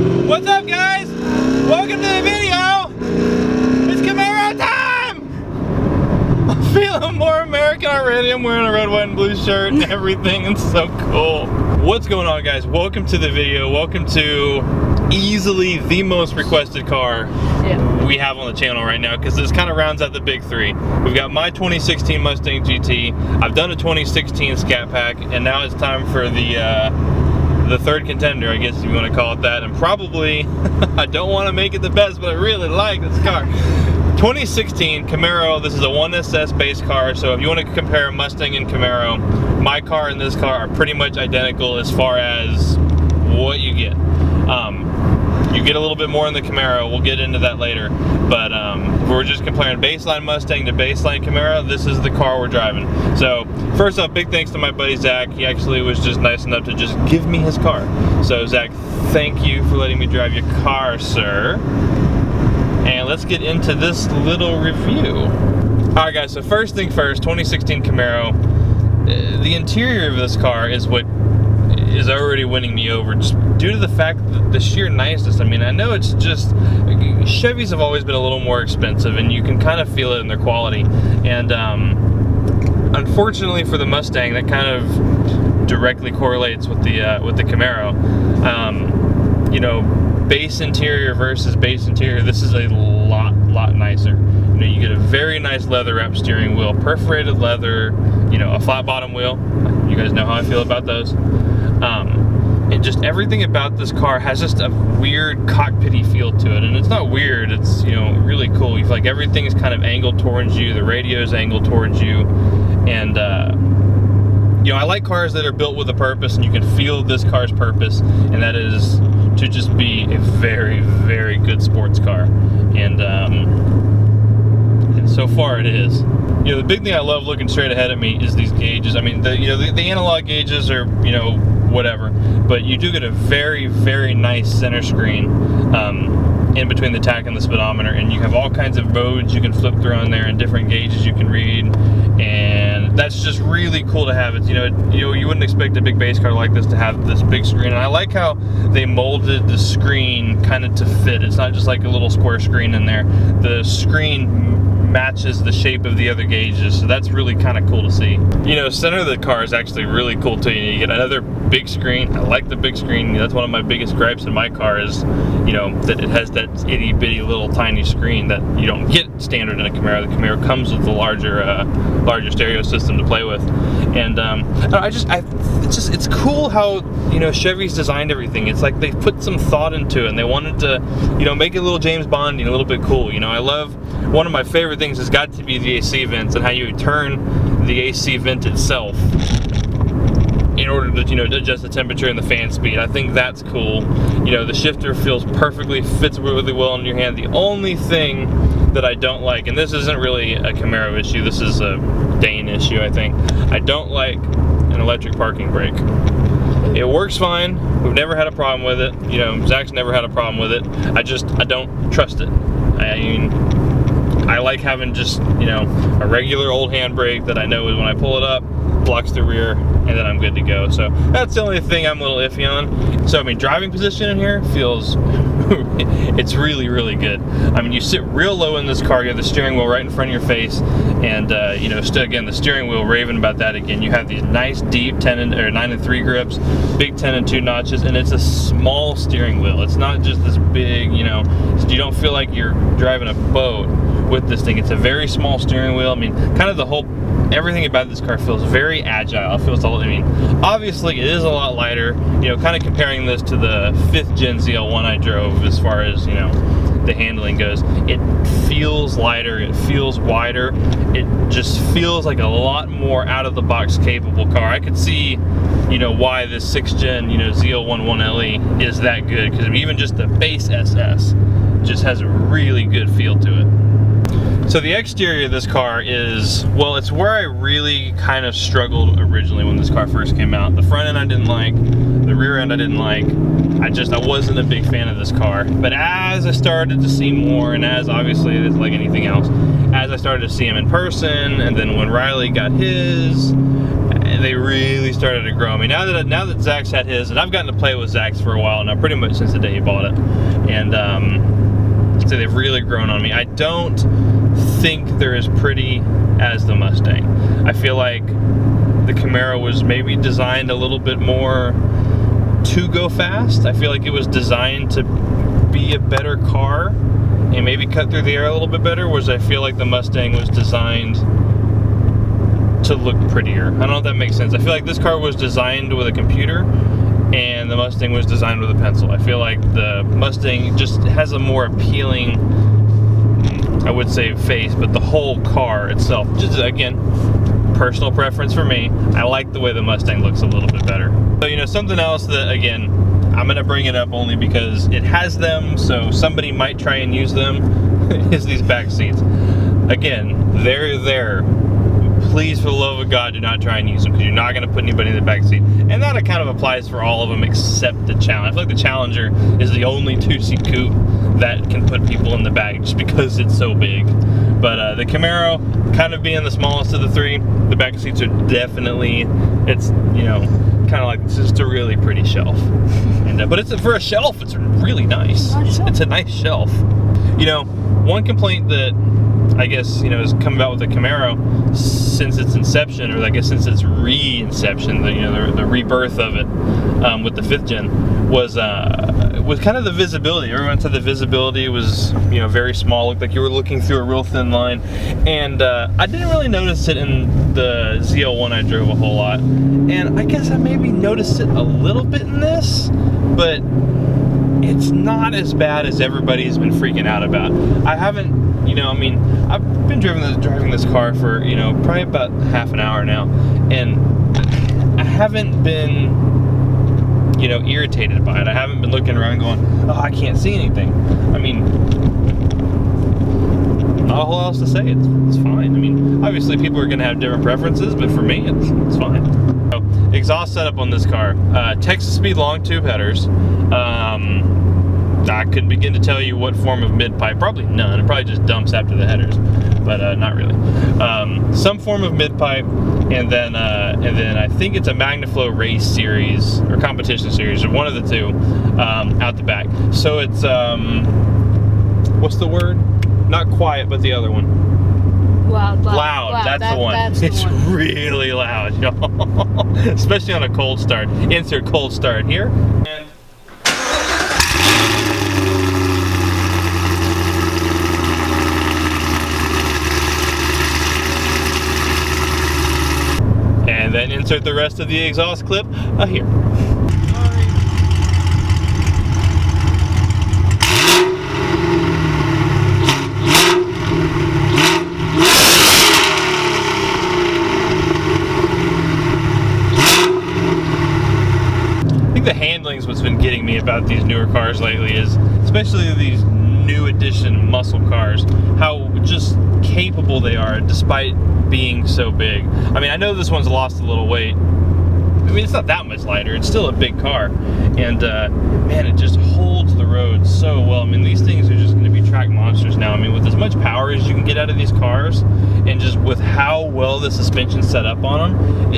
What's up, guys? Welcome to the video. It's Camaro time! I'm feeling more American already. I'm wearing a red, white, and blue shirt and everything. It's so cool. What's going on, guys? Welcome to the video. Welcome to easily the most requested car we have on the channel right now, because this kind of rounds out the big three. We've got my 2016 Mustang GT. I've done a 2016 Scat Pack, and now it's time for the third contender, I guess if you want to call it that. And probably, I don't want to make it the best, but I really like this car. 2016 Camaro. This is a 1SS base car, so if you want to compare Mustang and Camaro, my car and this car are pretty much identical as far as what you get. You get a little bit more in the Camaro. We'll get into that later, but we're just comparing baseline Mustang to baseline Camaro. This is the car we're driving. So first off, big thanks to my buddy Zach. He actually was just nice enough to just give me his car. So Zach, thank you for letting me drive your car, sir. And let's get into this little review. All right, guys, so first thing first, 2016 Camaro. The interior of this car is what is already winning me over, just due to the fact that the sheer niceness. I mean, I know it's just, Chevys have always been a little more expensive, and you can kind of feel it in their quality. And unfortunately for the Mustang, that kind of directly correlates with the Camaro. You know, base interior versus base interior, this is a lot nicer. You know, you get a very nice leather wrap steering wheel, perforated leather, you know, a flat bottom wheel. You guys know how I feel about those. And just everything about this car has just a weird cockpity feel to it. And it's not weird, it's, you know, really cool. You feel like everything is kind of angled towards you, the radio is angled towards you. And you know, I like cars that are built with a purpose, and you can feel this car's purpose, and that is to just be a very, very good sports car. And so far it is. You know, the big thing I love looking straight ahead at me is these gauges. I mean, the analog gauges are, you know, whatever, but you do get a very, very nice center screen in between the tach and the speedometer, and you have all kinds of modes you can flip through on there and different gauges you can read, and that's just really cool to have. It's, you know, you wouldn't expect a big base car like this to have this big screen, and I like how they molded the screen kind of to fit. It's not just like a little square screen in there. The screen matches the shape of the other gauges, so that's really kind of cool to see. You know, center of the car is actually really cool too. You get another big screen. I like the big screen. That's one of my biggest gripes in my car is, you know, that it has that itty bitty little tiny screen that you don't get standard in a Camaro. The Camaro comes with the larger stereo system to play with, and it's cool how, you know, Chevy's designed everything. It's like they put some thought into it, and they wanted to, you know, make it a little James Bondy, a little bit cool. You know, I love, one of my favorite things has got to be the AC vents and how you turn the AC vent itself in order to, you know, adjust the temperature and the fan speed. I think that's cool. You know, the shifter fits really well in your hand. The only thing that I don't like, and this isn't really a Camaro issue, this is a Dane issue, I think. I don't like an electric parking brake. It works fine. We've never had a problem with it. You know, Zach's never had a problem with it. I don't trust it. I mean, I like having just, you know, a regular old handbrake that I know is when I pull it up, blocks the rear, and then I'm good to go. So that's the only thing I'm a little iffy on. So I mean, driving position in here feels, it's really, really good. I mean, you sit real low in this car, you have the steering wheel right in front of your face, and you know, again, the steering wheel, raving about that again. You have these nice deep 9-3 grips, big 10 and 2 notches, and it's a small steering wheel. It's not just this big, you know, you don't feel like you're driving a boat with this thing. It's a very small steering wheel. I mean, kind of everything about this car feels very agile. I mean, obviously it is a lot lighter, you know, kind of comparing this to the 5th gen ZL1 I drove as far as, you know, the handling goes. It feels lighter, it feels wider, it just feels like a lot more out of the box capable car. I could see, you know, why this 6th gen, you know, ZL1 1LE is that good, because even just the base SS just has a really good feel to it. So the exterior of this car is, well, it's where I really kind of struggled originally when this car first came out. The front end I didn't like, the rear end I didn't like. I wasn't a big fan of this car. But as I started to see more, and as obviously it's like anything else, as I started to see him in person, and then when Riley got his, they really started to grow on me. Now that Zach's had his, and I've gotten to play with Zach's for a while now, pretty much since the day he bought it, and so they've really grown on me. I don't think they're as pretty as the Mustang. I feel like the Camaro was maybe designed a little bit more to go fast. I feel like it was designed to be a better car and maybe cut through the air a little bit better, whereas I feel like the Mustang was designed to look prettier. I don't know if that makes sense. I feel like this car was designed with a computer and the Mustang was designed with a pencil. I feel like the Mustang just has a more appealing, I would say, face, but the whole car itself, just again, personal preference for me, I like the way the Mustang looks a little bit better. So, you know, something else that, again, I'm gonna bring it up only because it has them, so somebody might try and use them, is these back seats. Again, they're there. Please, for the love of God, do not try and use them, because you're not going to put anybody in the back seat. And that kind of applies for all of them except the Challenger. I feel like the Challenger is the only two-seat coupe that can put people in the back just because it's so big. But the Camaro, kind of being the smallest of the three, the back seats are definitely, it's, you know, kind of like, it's just a really pretty shelf. And but it's, for a shelf, it's really nice. It's a nice shelf. You know, one complaint that I guess, you know, has come about with the Camaro since its inception, or I guess since its re-inception, the rebirth of it with the 5th gen, was kind of the visibility. Everyone said the visibility was, you know, very small, looked like you were looking through a real thin line, and I didn't really notice it in the ZL1 I drove a whole lot, and I guess I maybe noticed it a little bit in this, but it's not as bad as everybody's been freaking out about. I haven't, you know, I mean, I've been driving this car for, you know, probably about half an hour now, and I haven't been, you know, irritated by it. I haven't been looking around going, oh, I can't see anything. I mean, not a whole lot else to say. It's fine. I mean, obviously people are going to have different preferences, but for me, it's fine. So, exhaust setup on this car. Texas Speed long tube headers. I couldn't begin to tell you what form of mid-pipe. Probably none. It probably just dumps after the headers, but not really. Some form of mid-pipe, and then I think it's a MagnaFlow race series or competition series, or one of the two, out the back. So it's what's the word? Not quiet, but the other one. Loud. That's the one. It's really loud, y'all. Especially on a cold start. Insert cold start here. And then insert the rest of the exhaust clip here. The handling's what's been getting me about these newer cars lately, is especially these new edition muscle cars, how just capable they are despite being so big. I mean, I know this one's lost a little weight. I mean, it's not that much lighter. It's still a big car, and man, it just holds the road so well. I mean, these things are just going to be track monsters now. I mean, with as much power as you can get out of these cars, and just with how well the suspension's set up on them,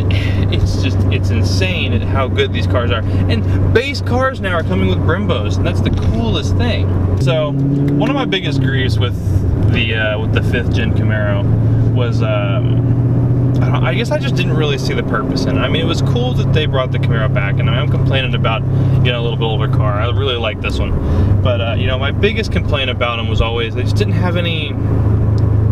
it's insane at how good these cars are. And base cars now are coming with Brembos, and that's the coolest thing. So, one of my biggest griefs with the 5th gen Camaro was, I guess I just didn't really see the purpose in it. I mean, it was cool that they brought the Camaro back, and I'm complaining about, you know, a little bit older car. I really like this one. But, you know, my biggest complaint about them was always they just didn't have any,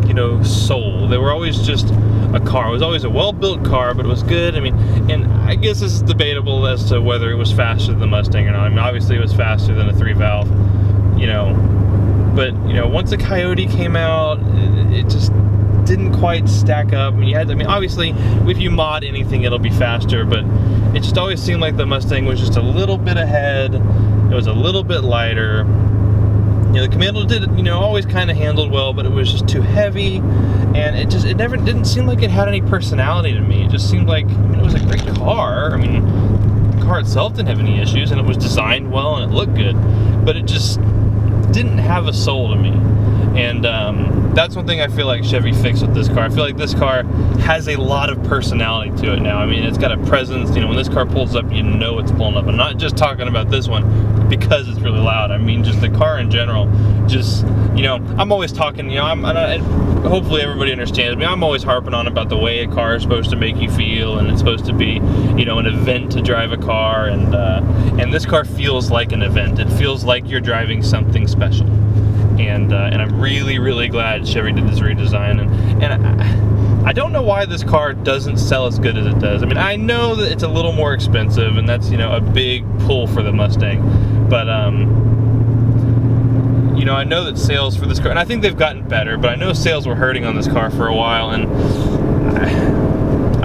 you know, soul. They were always just a car. It was always a well-built car, but it was good. I mean, and I guess this is debatable as to whether it was faster than the Mustang or not. I mean, obviously it was faster than a 3-valve, you know. But, you know, once the Coyote came out, it just didn't quite stack up. I mean, obviously, if you mod anything, it'll be faster, but it just always seemed like the Mustang was just a little bit ahead. It was a little bit lighter. You know, the Camaro always kind of handled well, but it was just too heavy, and it never didn't seem like it had any personality to me. It just seemed like, I mean, it was a great car. I mean, the car itself didn't have any issues, and it was designed well, and it looked good, but it just didn't have a soul to me. And that's one thing I feel like Chevy fixed with this car. I feel like this car has a lot of personality to it now. I mean, it's got a presence. You know, when this car pulls up, you know it's pulling up. I'm not just talking about this one because it's really loud. I mean, just the car in general. Just, you know, I'm always talking, you know, hopefully everybody understands me. I'm always harping on about the way a car is supposed to make you feel, and it's supposed to be, you know, an event to drive a car, and this car feels like an event. It feels like you're driving something special. And I'm really, really glad Chevy did this redesign. And I don't know why this car doesn't sell as good as it does. I mean, I know that it's a little more expensive, and that's, you know, a big pull for the Mustang. But, you know, I know that sales for this car, and I think they've gotten better, but I know sales were hurting on this car for a while, and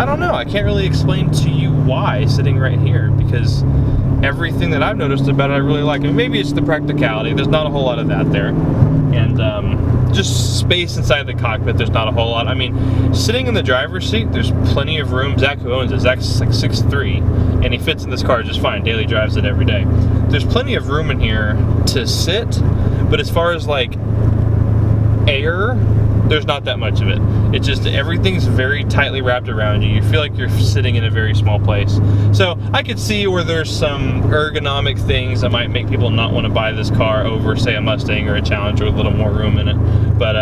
I don't know. I can't really explain to you why sitting right here, because everything that I've noticed about it, I really like. I mean, maybe it's the practicality. There's not a whole lot of that there. And just space inside the cockpit, there's not a whole lot. I mean, sitting in the driver's seat, there's plenty of room. Zach, who owns it, Zach's like 6'3", and he fits in this car just fine. Daily drives it every day. There's plenty of room in here to sit, but as far as like air, there's not that much of it. It's just everything's very tightly wrapped around you. You feel like you're sitting in a very small place. So I could see where there's some ergonomic things that might make people not want to buy this car over, say, a Mustang or a Challenger with a little more room in it. But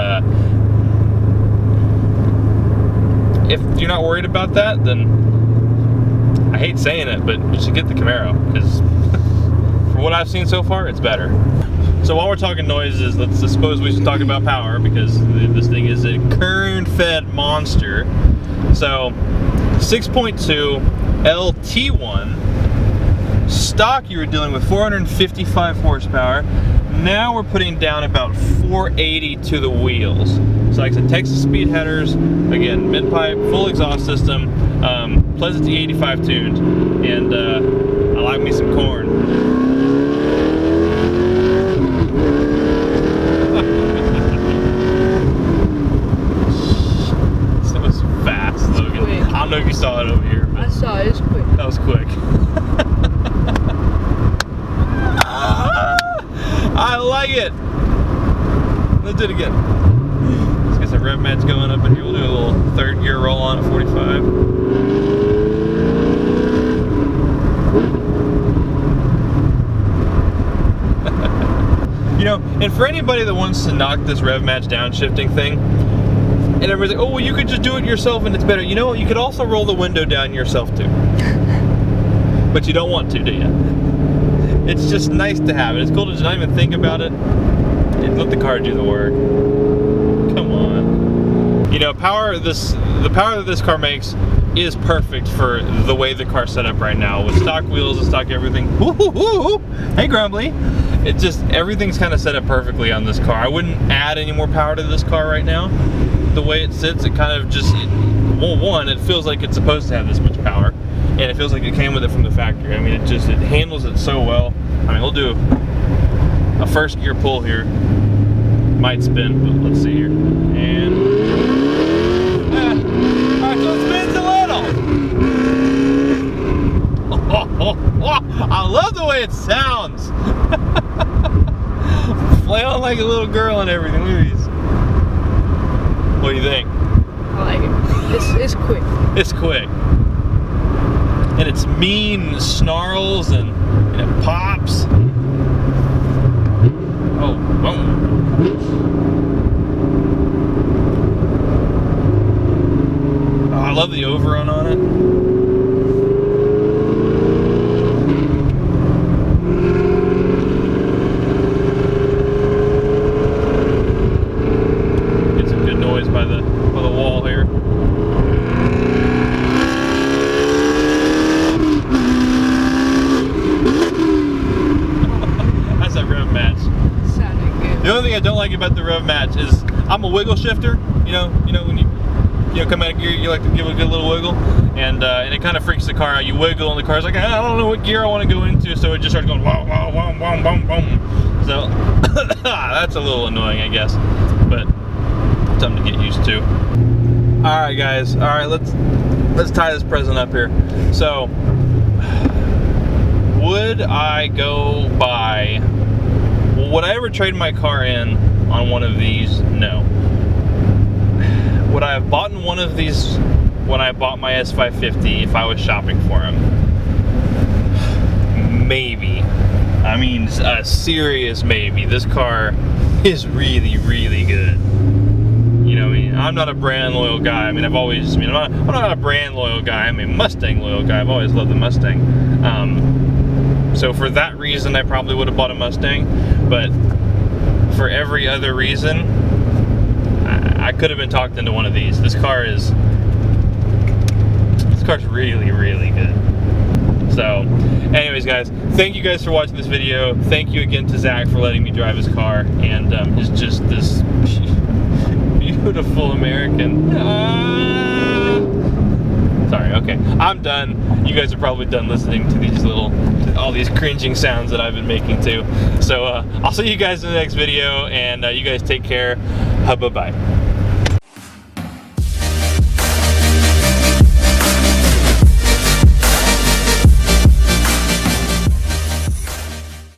if you're not worried about that, then I hate saying it, but you should get the Camaro, because for what I've seen so far, it's better. So while we're talking noises, let's suppose we should talk about power, because this thing is a current-fed monster. So 6.2 LT1 stock, you were dealing with 455 horsepower. Now we're putting down about 480 to the wheels. So like I said, Texas speed headers, again, mid-pipe, full exhaust system, Pleasant E85 tuned, and I like me some corn. I don't know if you saw it over here. I saw it. It's quick. That was quick. I like it. Let's do it again. Let's get some rev match going up in here. We'll do a little third gear roll on at 45. You know, and for anybody that wants to knock this rev match downshifting thing, and everybody's like, oh, well, you could just do it yourself and it's better. You know what? You could also roll the window down yourself too. But you don't want to, do you? It's just nice to have it. It's cool to just not even think about it and let the car do the work. Come on. You know, the power that this car makes is perfect for the way the car's set up right now, with stock wheels and stock everything. Woo-hoo-hoo! Hey, Grumbly. It just, everything's kind of set up perfectly on this car. I wouldn't add any more power to this car right now. The way it sits, it kind of just, well, one, it feels like it's supposed to have this much power, and it feels like it came with it from the factory. I mean, it handles it so well. I mean, we'll do a first gear pull here. Might spin, but let's see here. And, alright, so it spins a little. I love the way it sounds. Flailing like a little girl and everything. Look at these. What do you think? I like it. It's quick. It's quick. And it's mean, and snarls, and it pops. Oh, boom. Oh, I love the overrun on it. By the wall here. That's that rev match. Sounded good. The only thing I don't like about the rev match is I'm a wiggle shifter. You know when you come out of gear, you like to give it a good little wiggle, and it kind of freaks the car out. You wiggle, and the car's like, I don't know what gear I want to go into, so it just starts going wow, wow, wow, wow, wow, wow. So that's a little annoying, I guess, but something to get used to. All right, guys. All right, let's tie this present up here. So, would I go buy? Would I ever trade my car in on one of these? No. Would I have bought one of these when I bought my S550 if I was shopping for them? Maybe. I mean, a serious maybe. This car is really, really good. You know, I mean, I'm not a brand loyal guy. I mean, I'm not a brand loyal guy. I'm a Mustang loyal guy. I've always loved the Mustang. So for that reason, I probably would have bought a Mustang. But for every other reason, I could have been talked into one of these. This car's really, really good. So, anyways, guys, thank you guys for watching this video. Thank you again to Zach for letting me drive his car, and it's just this beautiful American. Sorry, okay, I'm done. You guys are probably done listening to these all these cringing sounds that I've been making too. So, I'll see you guys in the next video, and you guys take care. Bye-bye.